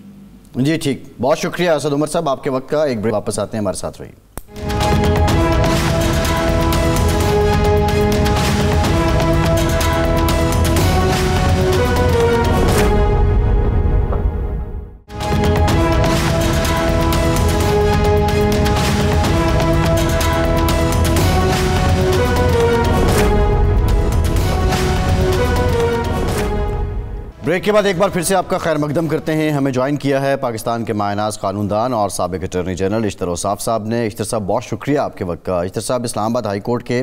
S2: جی ٹھیک, بہت شکریہ اسد عمر صاحب آپ کے وقت کا. ایک بریک واپس آتے ہیں, ہمارے ساتھ رہیے. بریک کے بعد ایک بار پھر سے آپ کا خیر مقدم کرتے ہیں. ہمیں جوائن کیا ہے پاکستان کے مایہ ناز قانون دان اور سابق اٹارنی جنرل اشتر اوصاف صاحب نے. اشتر صاحب بہت شکریہ آپ کے وقت کا. اشتر صاحب, اسلام آباد ہائی کورٹ کے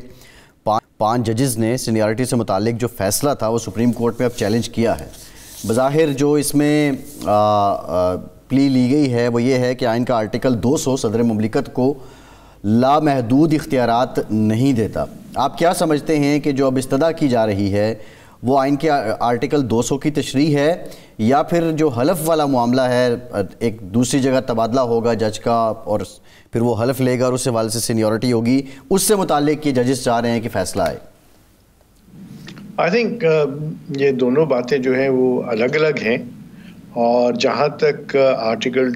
S2: 5 ججز نے سینیارٹی سے متعلق جو فیصلہ تھا وہ سپریم کورٹ میں اب چیلنج کیا ہے. بظاہر جو اس میں پلی لی گئی ہے وہ یہ ہے کہ آئین کا آرٹیکل 200 صدر مملکت کو لامحدود اختیارات نہیں دیتا. آپ کیا سمجھتے ہیں کہ جو اب استدعا کی جا رہی ہے وہ آئین کے آرٹیکل 200 کی تشریح ہے, یا پھر جو حلف والا معاملہ ہے, ایک دوسری جگہ تبادلہ ہوگا جج کا اور پھر وہ حلف لے گا اور اس حوالے سے سینیورٹی ہوگی, اس سے متعلق یہ ججز چاہ رہے ہیں کہ فیصلہ آئے؟
S4: آئی تھنک یہ دونوں باتیں جو ہیں وہ الگ الگ ہیں, اور جہاں تک آرٹیکل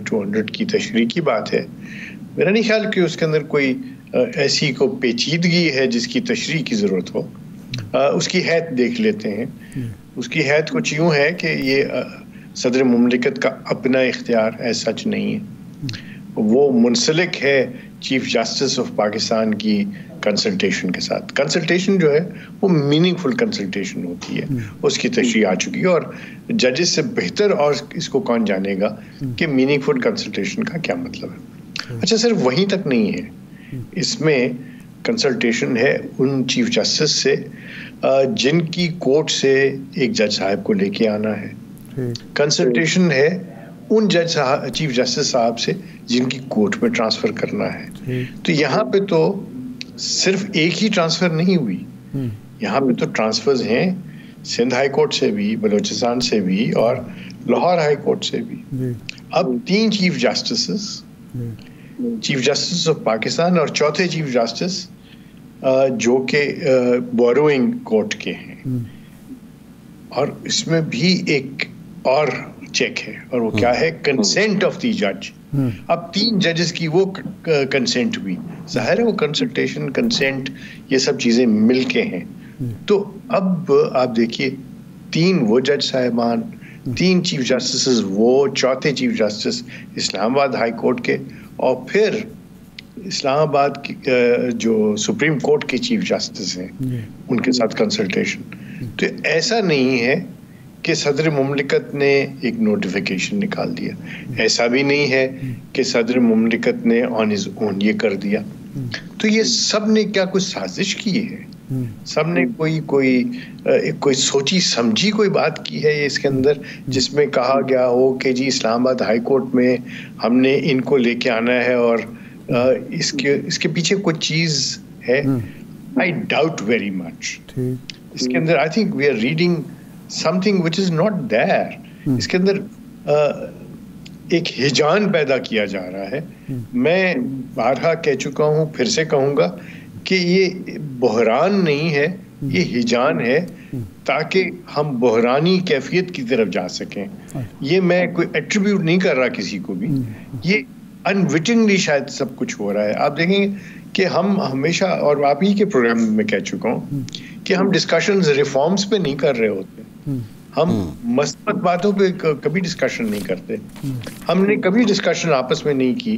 S4: 200 کی تشریح کی بات ہے, میرا نہیں خیال کہ اس کے اندر کوئی ایسی کو پیچیدگی ہے جس کی تشریح کی ضرورت ہو. اس کی حیث دیکھ لیتے ہیں. اس کی حیث کچھ یوں ہے کہ یہ صدر مملکت کا اپنا اختیار ایز سچ نہیں ہے, وہ منسلک ہے چیف جسٹس آف پاکستان کی کنسلٹیشن کے ساتھ. کنسلٹیشن جو ہے وہ میننگ فل کنسلٹیشن ہوتی ہے, اس کی تشریح آ چکی ہے, اور ججز سے بہتر اور اس کو کون جانے گا کہ میننگ فل کنسلٹیشن کا کیا مطلب ہے. اچھا, صرف وہیں تک نہیں ہے, اس میں کنسلٹیشن ہے ان چیف جسٹس سے جن کی کورٹ سے ایک جج صاحب کو لے کے آنا ہے. کنسلٹیشن ہے ان چیف جسٹس صاحب سے جن کی کورٹ میں ٹرانسفر کرنا ہے. تو یہاں پہ تو صرف ایک ہی ٹرانسفر نہیں ہوئی, یہاں پہ تو ٹرانسفرز ہیں سندھ ہائی کورٹ سے بھی, بلوچستان سے بھی, اور لاہور ہائی کورٹ سے بھی. اب 3 چیف جسٹس آف پاکستان اور چوتھے چیف جسٹس جو کہ بوروئنگ کورٹ کے ہیں, اور اس میں بھی ایک اور چیک ہے, اور وہ کیا ہے, کنسینٹ آف دی جج. اب 3 ججز کی وہ کنسینٹ ہوئی, ظاہر ہے وہ کنسلٹیشن, کنسینٹ, یہ سب چیزیں مل کے ہیں. تو اب آپ دیکھیے 3 وہ جج صاحبان, 3 چیف جسٹس وہ, چوتھے چیف جسٹس اسلام آباد ہائی کورٹ کے, اور پھر اسلام آباد کی جو سپریم کورٹ کے چیف جسٹس ہیں ان کے ساتھ کنسلٹیشن. تو ایسا نہیں ہے کہ صدر مملکت نے ایک نوٹیفیکیشن نکال دیا, ایسا بھی نہیں ہے کہ صدر مملکت نے آن ہز اون یہ کر دیا. تو یہ سب نے کیا کوئی سازش کی ہے, سب نے کوئی سوچی سمجھی کوئی بات کی ہے اس کے اندر, جس میں کہا گیا ہو کہ جی اسلام آباد ہائی کورٹ میں ہم نے ان کو لے کے آنا ہے, اور اس کے پیچھے کوئی چیز ہے. I doubt very much. اس کے اندر I think we are reading something which is not there. اس کے اندر ایک ہجان پیدا کیا جا رہا ہے. میں بارہا کہہ چکا ہوں, پھر سے کہوں گا کہ یہ بحران نہیں ہے, یہ ہجان ہے, تاکہ ہم بحرانی کیفیت کی طرف جا سکیں. یہ میں کوئی ایٹریبیوٹ نہیں کر رہا کسی کو بھی, یہ انوٹنگلی شاید سب کچھ ہو رہا ہے. آپ دیکھیں گے کہ ہم ہمیشہ, اور آپ ہی کے پروگرام میں کہہ چکا ہوں کہ ہم ڈسکشنز ریفارمز پہ نہیں کر رہے ہوتے, ہم مثبت باتوں پہ کبھی ڈسکشن نہیں کرتے. ہم نے کبھی ڈسکشن آپس میں نہیں کی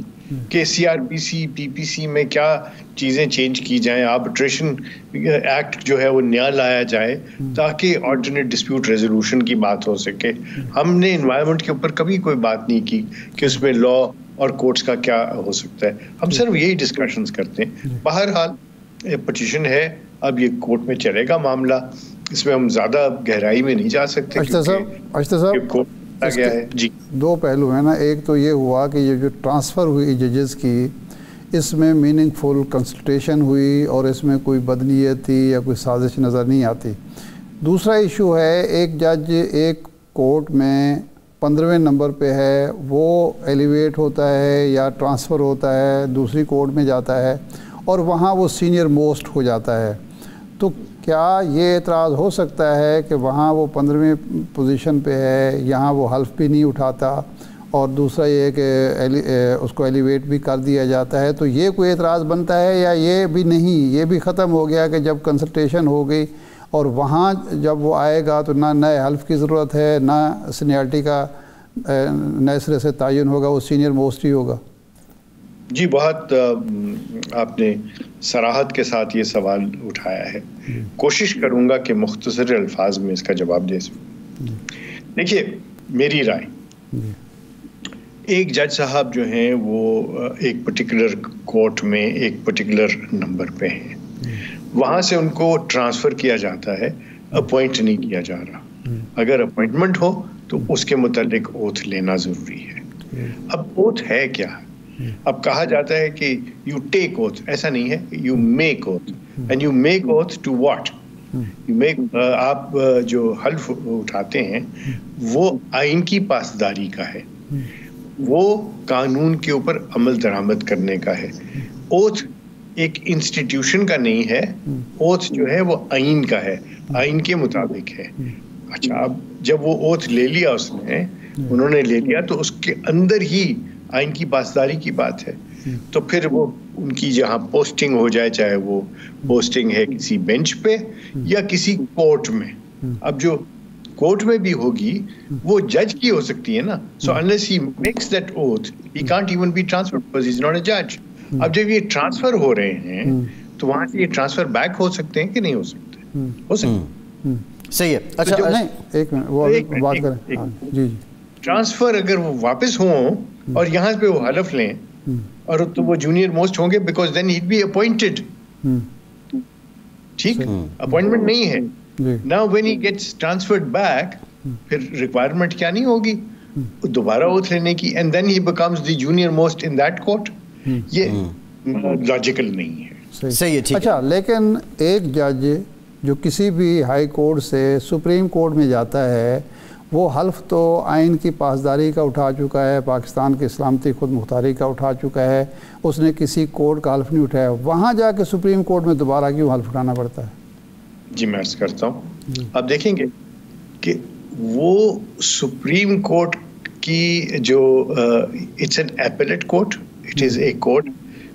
S4: کہ CRPC PPC میں کیا چیزیں چینج کی جائیں, آربٹریشن ایکٹ جو ہے وہ نیا لایا جائے تاکہ آلٹرنیٹ ڈسپیوٹ ریزولوشن کی بات ہو سکے. ہم نے انوائرمنٹ کے اوپر کبھی کوئی بات نہیں کی کہ اس میں لا اور کورٹس کا کیا ہو سکتا ہے. ہم صرف یہی ڈسکشنز کرتے ہیں. بہرحال پٹیشن ہے, اب یہ کورٹ میں چلے گا معاملہ, اس میں ہم زیادہ گہرائی میں نہیں جا سکتے.
S1: اشتر صاحب
S4: گیا ہے. جی
S1: دو پہلو ہیں نا. ایک تو یہ ہوا کہ یہ جو ٹرانسفر ہوئی ججز کی, اس میں میننگ فل کنسلٹیشن ہوئی اور اس میں کوئی بدنیت تھی یا کوئی سازش نظر نہیں آتی. دوسرا ایشو ہے, ایک جج ایک کورٹ میں 15ویں نمبر پہ ہے, وہ ایلیویٹ ہوتا ہے یا ٹرانسفر ہوتا ہے, دوسری کورٹ میں جاتا ہے اور وہاں وہ سینئر موسٹ ہو جاتا ہے. تو کیا یہ اعتراض ہو سکتا ہے کہ وہاں وہ 15ویں پوزیشن پہ ہے, یہاں وہ حلف بھی نہیں اٹھاتا, اور دوسرا یہ کہ اس کو ایلیویٹ بھی کر دیا جاتا ہے, تو یہ کوئی اعتراض بنتا ہے یا یہ بھی نہیں, یہ بھی ختم ہو گیا کہ جب کنسلٹیشن ہو گئی اور وہاں جب وہ آئے گا تو نہ نئے حلف کی ضرورت ہے, نہ سینئرٹی کا نئے سرے سے تعین ہوگا, وہ سینئر موسٹ ہی ہوگا؟
S4: جی بہت آپ نے صراحت کے ساتھ یہ سوال اٹھایا ہے. کوشش کروں گا کہ مختصر الفاظ میں اس کا جواب دے سکوں. دیکھیے میری رائے, ایک جج صاحب جو ہیں وہ ایک پرٹیکولر کورٹ میں ایک پرٹیکولر نمبر پہ ہیں, وہاں سے ان کو ٹرانسفر کیا جاتا ہے, اپوائنٹ نہیں کیا جا رہا. اگر اپوائنٹمنٹ ہو تو اس کے متعلق اوتھ لینا ضروری ہے. اب اوتھ ہے کیا؟ اب کہا جاتا ہے کہ یو ٹیک اوتھ, ایسا نہیں ہے, you make oath. And you make oath to what? آپ جو حلف اٹھاتے ہیں وہ آئین کی پاسداری کا ہے, وہ قانون کے اوپر عمل درآمد کرنے کا ہے. اوتھ ایک انسٹیٹیوشن کا نہیں ہے, اوتھ جو ہے وہ آئین کا ہے, آئین کے مطابق ہے. اچھا, اب جب وہ اوتھ لے لیا اس نے, انہوں نے لے لیا, تو اس کے اندر ہی آئین کی پاسداری کی بات ہے. تو پھر وہ ان کی جہاں پوسٹنگ ہو جائے, چاہے وہ پوسٹنگ ہے کسی بینچ پہ یا کسی کورٹ میں, اب جو کورٹ میں بھی ہوگی وہ جج کی ہو سکتی ہے نا. سو unless he makes that oath he can't even be transferred because he's not a judge. اب جب یہ ٹرانسفر ہو رہے ہیں تو وہاں سے یہ ٹرانسفر بیک ہو سکتے ہیں کہ نہیں ہو سکتے؟ ہو سکتے.
S2: صحیح ہے. اچھا نہیں,
S1: ایک منٹ وہ بات کریں. جی
S4: ٹرانسفر اگر وہ واپس ہوں اور یہاں پہ وہ حلف لیں اور تو وہ جونیئر موسٹ ہوں گے, because then he'd be appointed. ٹھیک, اپوائنٹمنٹ نہیں ہے. Now when he gets transferred back, پھر ریکوائرمنٹ کیا نہیں ہوگی دوبارہ اوتھ لینے کی, and then he becomes the junior most in that court. یہ لاجیکل نہیں ہے.
S2: صحیح ہے, ٹھیک ہے.
S1: اچھا, لیکن ایک جج جو کسی بھی ہائی کورٹ سے سپریم کورٹ میں جاتا ہے, وہ حلف تو آئین کی پاسداری کا اٹھا چکا ہے, پاکستان کی سلامتی خود مختاری کا اٹھا چکا ہے, اس نے کسی کورٹ کا حلف نہیں اٹھایا, وہاں جا کے سپریم کورٹ میں دوبارہ کیوں حلف اٹھانا پڑتا ہے؟
S4: جی میں عرض کرتا ہوں. آپ دیکھیں گے کہ وہ سپریم کورٹ کی جو it's an appellate court, it is a court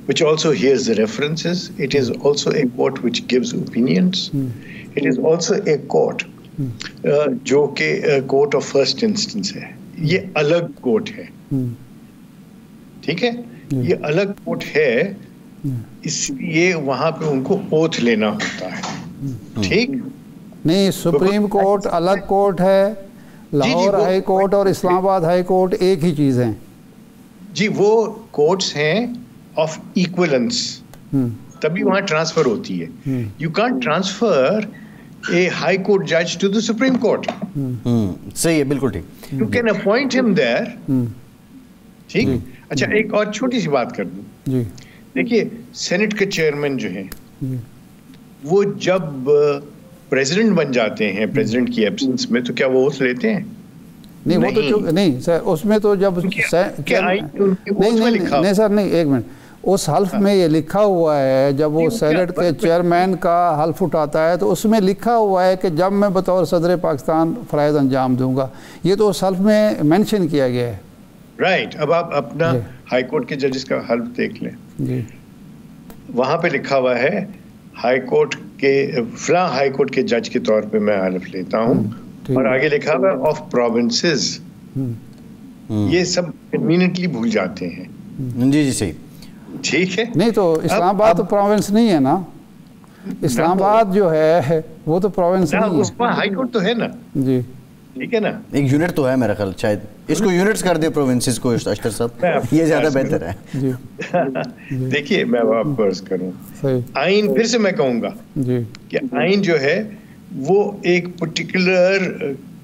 S4: which also hears the references, it is also a court which gives opinions, it is also a court جو کہ کورٹ آف فرسٹ انسٹنس ہے. یہ الگ court ہے, ٹھیک ہے, یہ الگ کورٹ ہے, اس لیے وہاں پہ ان کو اوتھ لینا ہوتا ہے. ٹھیک
S1: نہیں, سپریم کورٹ الگ کورٹ ہے, لاہور ہائی کورٹ اور اسلام آباد ہائی کورٹ ایک ہی چیز ہیں.
S4: جی وہ کورٹس ہیں آف ایکولنس, تبھی وہاں ٹرانسفر ہوتی ہے. You can't transfer a high court judge to the supreme court.
S2: صحیح ہے, بالکل ٹھیک.
S4: You can appoint him there. ٹھیک. اچھا ایک اور چھوٹی سی بات کر دوں. دیکھیے سینٹ کے چیئرمین جو ہیں وہ جب پریزیڈنٹ بن جاتے ہیں, پریزیڈنٹ کی ایبسنس میں, تو کیا وہ اوتھ لیتے ہیں؟
S1: نہیں, وہ تو نہیں سر, اس میں تو جب نہیں سر, نہیں ایک منٹ, اس حلف میں یہ لکھا ہوا ہے, جب وہ سینٹ کے چیئرمین کا حلف اٹھاتا ہے تو اس میں لکھا ہوا ہے کہ جب میں بطور صدر پاکستان فرائض انجام دوں گا, یہ تو اس حلف میں مینشن کیا گیا ہے.
S4: رائٹ. اب آپ اپنا ہائی کورٹ کے ججز کا حلف دیکھ لیں, وہاں پہ لکھا ہوا ہے ہائی کورٹ کے فلاں ہائی کورٹ کے جج کے طور پہ میں حلف لیتا ہوں, اور آگے لکھا ہوا ہے آف پروونسز. یہ سب کنوینئنٹلی بھول جاتے ہیں.
S2: جی جی صحیح,
S1: ٹھیک ہے. نہیں تو اسلام آباد تو پروونس نہیں ہے نا, اسلام آباد جو ہے وہ تو پروونس نہیں ہے,
S4: اس میں ہائی کورٹ تو ہے نا.
S1: جی
S4: ٹھیک ہے نا,
S2: ایک یونٹ تو ہے میرا خیال, شاید اس کو یونٹس کر دے پروونسز کو اشتر صاحب, یہ زیادہ بہتر ہے.
S1: جی
S4: دیکھیے میں آپ کو عرض کروں, آئین پھر سے میں کہوں گا کہ آئین جو ہے وہ ایک particular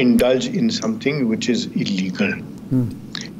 S4: indulge in something which is illegal.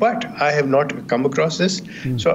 S4: but I have not come across this. So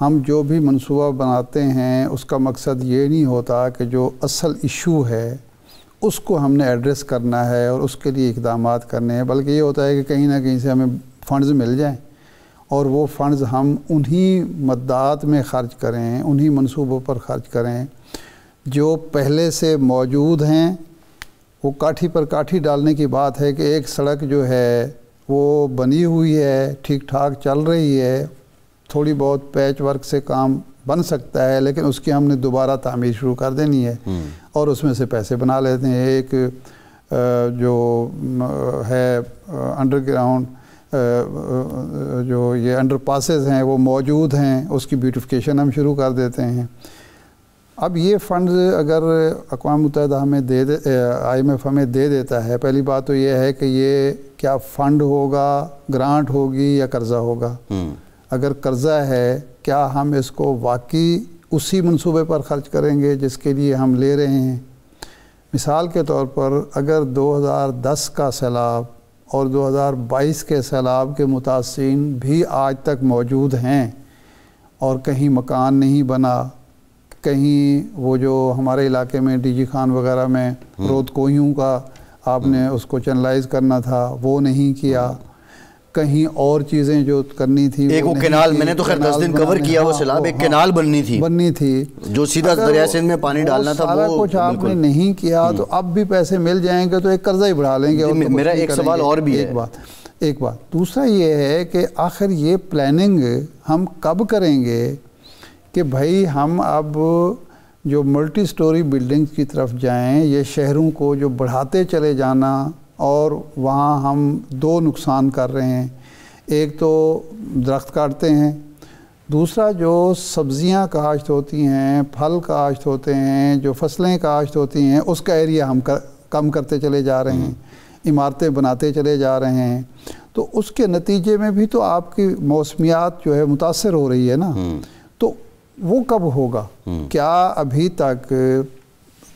S1: ہم جو بھی منصوبہ بناتے ہیں اس کا مقصد یہ نہیں ہوتا کہ جو اصل ایشو ہے اس کو ہم نے ایڈریس کرنا ہے اور اس کے لیے اقدامات کرنے ہیں، بلکہ یہ ہوتا ہے کہ کہیں نہ کہیں سے ہمیں فنڈز مل جائیں اور وہ فنڈز ہم انہی مدات میں خرچ کریں، انہی منصوبوں پر خرچ کریں جو پہلے سے موجود ہیں۔ وہ کاٹھی پر کاٹھی ڈالنے کی بات ہے کہ ایک سڑک جو ہے وہ بنی ہوئی ہے، ٹھیک ٹھاک چل رہی ہے، تھوڑی بہت پیچ ورک سے کام بن سکتا ہے، لیکن اس کی ہم نے دوبارہ تعمیر شروع کر دینی ہے اور اس میں سے پیسے بنا لیتے ہیں۔ ایک جو ہے انڈر گراؤنڈ جو یہ انڈر پاسز ہیں وہ موجود ہیں، اس کی بیوٹیفکیشن ہم شروع کر دیتے ہیں۔ اب یہ فنڈز اگر اقوام متحدہ ہمیں IMF ہمیں دے دیتا ہے، پہلی بات تو یہ ہے کہ یہ کیا فنڈ ہوگا، گرانٹ ہوگی یا قرضہ ہوگا۔ اگر قرضہ ہے کیا ہم اس کو واقعی اسی منصوبے پر خرچ کریں گے جس کے لیے ہم لے رہے ہیں؟ مثال کے طور پر اگر 2010 کا سیلاب اور 2022 کے سیلاب کے متاثرین بھی آج تک موجود ہیں اور کہیں مکان نہیں بنا، کہیں وہ جو ہمارے علاقے میں ڈی جی خان وغیرہ میں رود کوہیوں کا آپ نے اس کو چینلائز کرنا تھا وہ نہیں کیا، کہیں اور چیزیں جو کرنی تھی،
S2: ایک وہ کینال میں نے تو خیر 10 دن کور کیا، وہ سیلاب ایک کینال بننی تھی جو سیدھا دریا سندھ میں پانی ڈالنا تھا،
S1: سارا کچھ آپ نے نہیں کیا تو اب بھی پیسے مل جائیں گے تو ایک قرضہ ہی بڑھا لیں گے۔
S2: میرا ایک سوال اور بھی ہے،
S1: ایک بات دوسرا یہ ہے کہ آخر یہ پلاننگ ہم کب کریں گے کہ بھائی ہم اب جو ملٹی سٹوری بلڈنگز کی طرف جائیں، یہ شہروں کو جو بڑھاتے چلے جانا، اور وہاں ہم دو نقصان کر رہے ہیں، ایک تو درخت کاٹتے ہیں، دوسرا جو سبزیاں کاشت ہوتی ہیں، پھل کاشت ہوتے ہیں، جو فصلیں کاشت ہوتی ہیں اس کا ایریا ہم کم کرتے چلے جا رہے ہیں، عمارتیں بناتے چلے جا رہے ہیں، تو اس کے نتیجے میں بھی تو آپ کی موسمیات جو ہے متاثر ہو رہی ہے نا۔ تو وہ کب ہوگا؟ کیا ابھی تک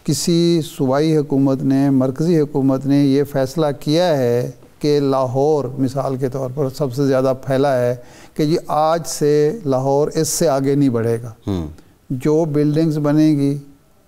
S1: کسی صوبائی حکومت نے، مرکزی حکومت نے یہ فیصلہ کیا ہے کہ لاہور مثال کے طور پر سب سے زیادہ پھیلا ہے کہ یہ آج سے لاہور اس سے آگے نہیں بڑھے گا، جو بلڈنگز بنے گی،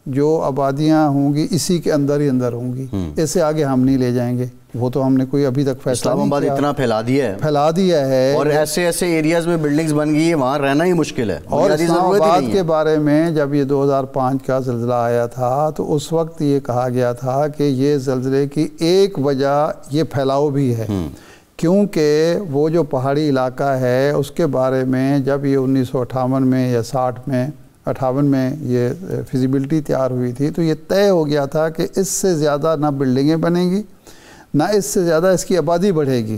S1: جو آبادیاں ہوں گی اسی کے اندر ہی اندر ہوں گی، اس سے آگے ہم نہیں لے جائیں گے؟ وہ تو ہم نے کوئی ابھی تک فیصلہ نہیں کیا۔
S2: اسلام آباد اتنا پھیلا دیا ہے اور ایسے ایریاز میں بلڈنگز بن گئی ہیں، وہاں رہنا ہی مشکل ہے۔
S1: اور اسلام آباد کے بارے میں جب یہ 2005 کا زلزلہ آیا تھا تو اس وقت یہ کہا گیا تھا کہ یہ زلزلے کی ایک وجہ یہ پھیلاؤ بھی ہے، کیونکہ وہ جو پہاڑی علاقہ ہے اس کے بارے میں جب یہ 1958 میں یا 58 میں یہ فیزیبلٹی تیار ہوئی تھی تو یہ طے ہو گیا تھا کہ اس سے زیادہ نہ بلڈنگیں بنیں گی نہ اس سے زیادہ اس کی آبادی بڑھے گی،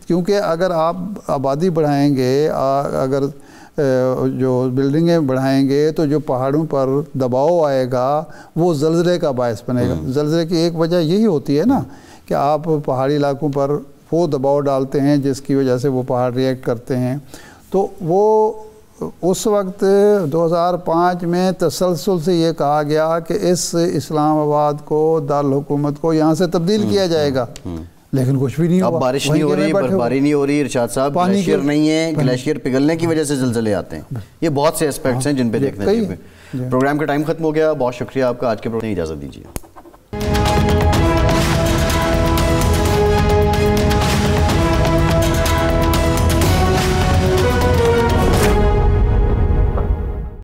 S1: کیونکہ اگر آپ آبادی بڑھائیں گے، اگر جو بلڈنگیں بڑھائیں گے تو جو پہاڑوں پر دباؤ آئے گا وہ زلزلے کا باعث بنے گا۔ زلزلے کی ایک وجہ یہی ہوتی ہے نا کہ آپ پہاڑی علاقوں پر وہ دباؤ ڈالتے ہیں جس کی وجہ سے وہ پہاڑ ریئیکٹ کرتے ہیں۔ تو وہ اس وقت 2005 میں تسلسل سے یہ کہا گیا کہ اس اسلام آباد کو دارالحکومت کو یہاں سے تبدیل کیا جائے گا، لیکن کچھ بھی نہیں ہوا۔
S2: اب بارش نہیں ہو رہی، برفباری نہیں ہو رہی، ارشاد صاحب گلیشیئر نہیں ہے، گلیشیئر پگھلنے کی وجہ سے زلزلے آتے ہیں۔ یہ بہت سے اسپیکٹس ہیں جن پہ دیکھنا چاہیے۔ پروگرام کا ٹائم ختم ہو گیا، بہت شکریہ آپ کا، آج کے پروگرام میں اجازت دیجیے۔